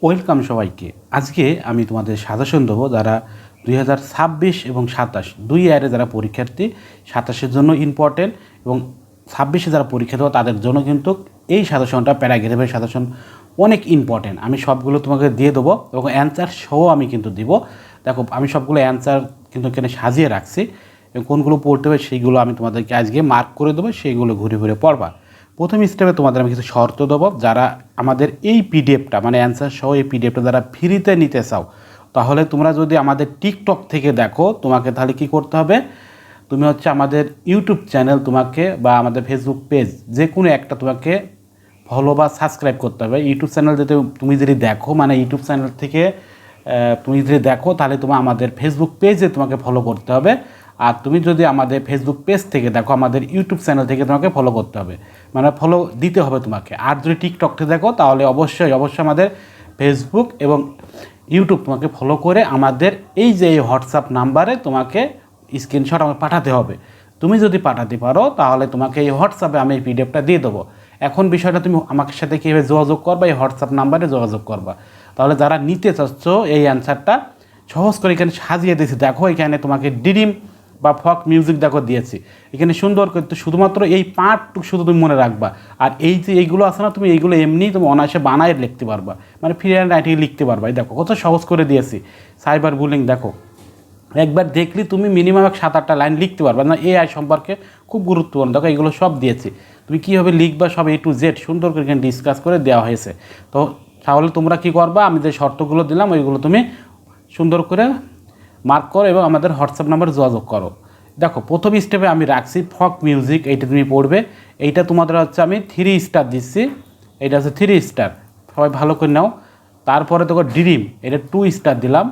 Welcome সবাইকে। আজকে আমি তোমাদের সাজেশন দেবো যারা 2026 এবং 27 দুই ইয়ারে যারা পরীক্ষার্থী, 27-এর জন্য ইম্পর্টেন্ট এবং 26-এ যারা পরীক্ষা দেবো তাদের জন্য কিন্তু এই সাজেশনটা প্যারাগ্রাফের সাজেশন অনেক ইম্পর্টেন্ট। আমি সবগুলো তোমাকে দিয়ে দেবো এবং অ্যান্সার সহ আমি কিন্তু দিব। দেখো আমি সবগুলো অ্যান্সার কিন্তু এখানে সাজিয়ে রাখছি এবং কোনগুলো পড়তে হবে সেইগুলো আমি তোমাদেরকে আজকে মার্ক করে দেবো, সেইগুলো ঘুরে ঘুরে পড়বা। প্রথম স্টেপে তোমাদের আমি কিছু শর্ত দেবো। যারা আমাদের এই পিডিএফটা মানে অ্যান্সার সহ এই পিডিএফটা যারা ফ্রিতে নিতে চাও, তাহলে তোমরা যদি আমাদের টিকটক থেকে দেখো, তোমাকে তাহলে কি করতে হবে, তুমি হচ্ছে আমাদের ইউটিউব চ্যানেল তোমাকে বা আমাদের ফেসবুক পেজ যে কোনো একটা তোমাকে ফলো বা সাবস্ক্রাইব করতে হবে। ইউটিউব চ্যানেল যদি তুমি যদি দেখো, মানে ইউটিউব চ্যানেল থেকে তুমি যদি দেখো তাহলে তোমার আমাদের ফেসবুক পেজে তোমাকে ফলো করতে হবে। আর তুমি যদি আমাদের ফেসবুক পেজ থেকে দেখো, আমাদের ইউটিউব চ্যানেল থেকে তোমাকে ফলো করতে হবে, মানে ফলো দিতে হবে তোমাকে। আর যদি টিকটক থেকে দেখো তাহলে অবশ্যই আমাদের ফেসবুক এবং ইউটিউব তোমাকে ফলো করে আমাদের এই যে হোয়াটসঅ্যাপ নাম্বারে তোমাকে স্ক্রিনশট আমাকে পাঠাতে হবে। তুমি যদি পাঠাতে পারো তাহলে তোমাকে এই হোয়াটসঅ্যাপে আমি এই পিডিএফটা দিয়ে দেবো। এখন বিষয়টা তুমি আমার সাথে কীভাবে যোগাযোগ করবা, এই হোয়াটসঅ্যাপ নাম্বারে যোগাযোগ করবা। তাহলে যারা নিতে চাচ্ছ এই অ্যান্সারটা সহজ করে এখানে সাজিয়ে দিয়েছি। দেখো এখানে তোমাকে ডিরিম বা ফক মিউজিক দেখো দিয়েছি, এখানে সুন্দর করতে শুধুমাত্র এই পার্টটুকু শুধু তুমি মনে রাখবা। আর এই যে এইগুলো আছে না, তুমি এইগুলো এমনি তুমি অনায়াসে বানায় লিখতে পারবা, মানে ফ্রি হ্যান্ড রাইটিং লিখতে পারবা। এই দেখো কত সহজ করে দিয়েছি। সাইবার বুলিং দেখো একবার দেখলি তুমি মিনিমাম 7-8টা লাইন লিখতে পারবা না, এআই সম্পর্কে খুব গুরুত্বপূর্ণ। দেখো এগুলো সব দিয়েছি, তুমি কীভাবে লিখবা সব A to Z সুন্দর করে এখানে ডিসকাস করে দেওয়া হয়েছে। তো তাহলে তোমরা কী করবা, আমি যে শর্তগুলো দিলাম ওইগুলো তুমি সুন্দর করে মার্ক করো এবং আমাদের হোয়াটসঅ্যাপ নাম্বারে যোগাযোগ করো। দেখো প্রথম স্টেপে আমি রাখছি ফক মিউজিক, এইটা তুমি পড়বে। এইটা তোমাদের হচ্ছে আমি 3 স্টার দিচ্ছি, এইটা হচ্ছে 3 স্টার, সবাই ভালো করে নাও। তারপরে দেখো ডিরিম, এটা 2 স্টার দিলাম।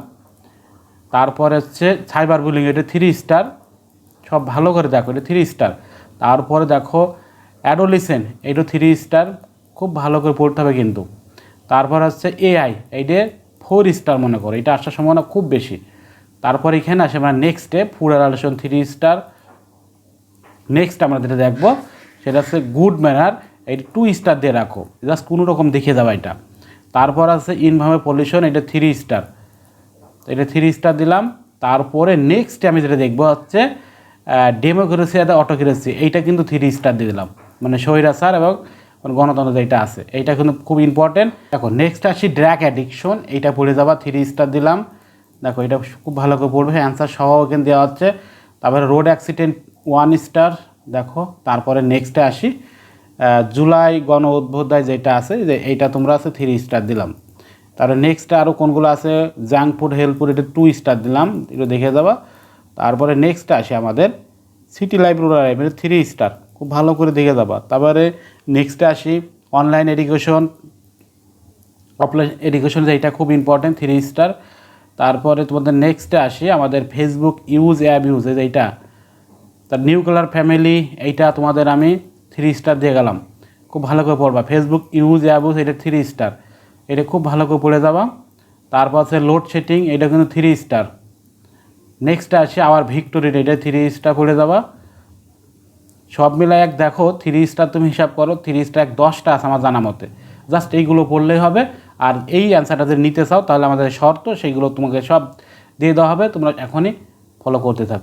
তারপরে হচ্ছে সাইবার বুলিং, এটা 3 স্টার, সব ভালো করে দেখো, এটা 3 স্টার। তারপরে দেখো অ্যাডোলিসেন, এটা 3 স্টার, খুব ভালো করে পড়তে হবে কিন্তু। তারপর হচ্ছে এআই, এইটা 4 স্টার মনে করো, এটা আসার সম্ভাবনা খুব বেশি। তারপর এখানে আসে আমরা next step food adulteration 3 star. Next আমরা যেটা দেখবো সেটা হচ্ছে গুড ম্যানার, এটা 2 স্টার দিয়ে রাখো, জাস্ট কোনো রকম দেখে যাবে এটা। তারপর আছে ইনভার্মেন্ট পলিউশন, এটা 3 স্টার, এটা 3 স্টার দিলাম। তারপরে নেক্সট আমি যেটা দেখবো হচ্ছে ডেমোক্রেসি আর অটোক্রেসি, এইটা কিন্তু 3 স্টার দিয়ে দিলাম, মানে স্বৈরাচার এবং গণতন্ত্র যেটা আছে এইটা কিন্তু খুব ইম্পর্টেন্ট। দেখো নেক্সট আসি ড্রাগ অ্যাডিকশন, এইটা পড়ে যাবা, 3 স্টার দিলাম। দেখো এটা খুব ভালো করে পড়বে, অ্যান্সার সহ এখানে দেওয়া হচ্ছে। তারপরে রোড অ্যাক্সিডেন্ট 1 স্টার দেখো। তারপরে নেক্সটে আসি জুলাই গণ অভ্যুদয় যেটা আছে, যে এইটা তোমরা আছে 3 স্টার দিলাম। তারপরে নেক্সটে আরও কোনগুলো আছে, জাঙ্ক ফুড হেলথ ফুড, এটা 2 স্টার দিলাম, এটা দেখে যাবা। তারপরে নেক্সটে আসি আমাদের সিটি লাইফ রুরাল লাইফ, এটা 3 স্টার, খুব ভালো করে দেখে যাবা। তারপরে নেক্সটে আসি অনলাইন এডুকেশন, অফলাইন এডুকেশন, যেটা খুব ইম্পর্টেন্ট, 3 স্টার। তারপরে তোমাদের নেক্সটে আসি আমাদের ফেসবুক ইউজ অ্যাপ ইউজ, এইটা তার নিউক্লিয়ার ফ্যামিলি, এইটা তোমাদের আমি 3 স্টার দিয়ে গেলাম, খুব ভালো করে পড়বা। ফেসবুক ইউজ অ্যাপ ইউজ, এটা 3 স্টার, এটা খুব ভালো করে পড়ে যাবা। তারপর আছে লোডশেডিং, এটা কিন্তু 3 স্টার। নেক্সটে আসি আবার ভিক্টোরি, এটা 3 স্টার পড়ে যাবা। সব মিলাই এক দেখো 3 স্টার তুমি হিসাব করো, 3 স্টার 10টা আছে আমার জানা মতে, জাস্ট এইগুলো পড়লেই হবে। আর এই অ্যান্সারটা যদি নিতে চাও তাহলে আমাদের শর্ত সেইগুলো তোমাকে সব দিয়ে দেওয়া হবে, তোমরা এখনই ফলো করতে থাকো।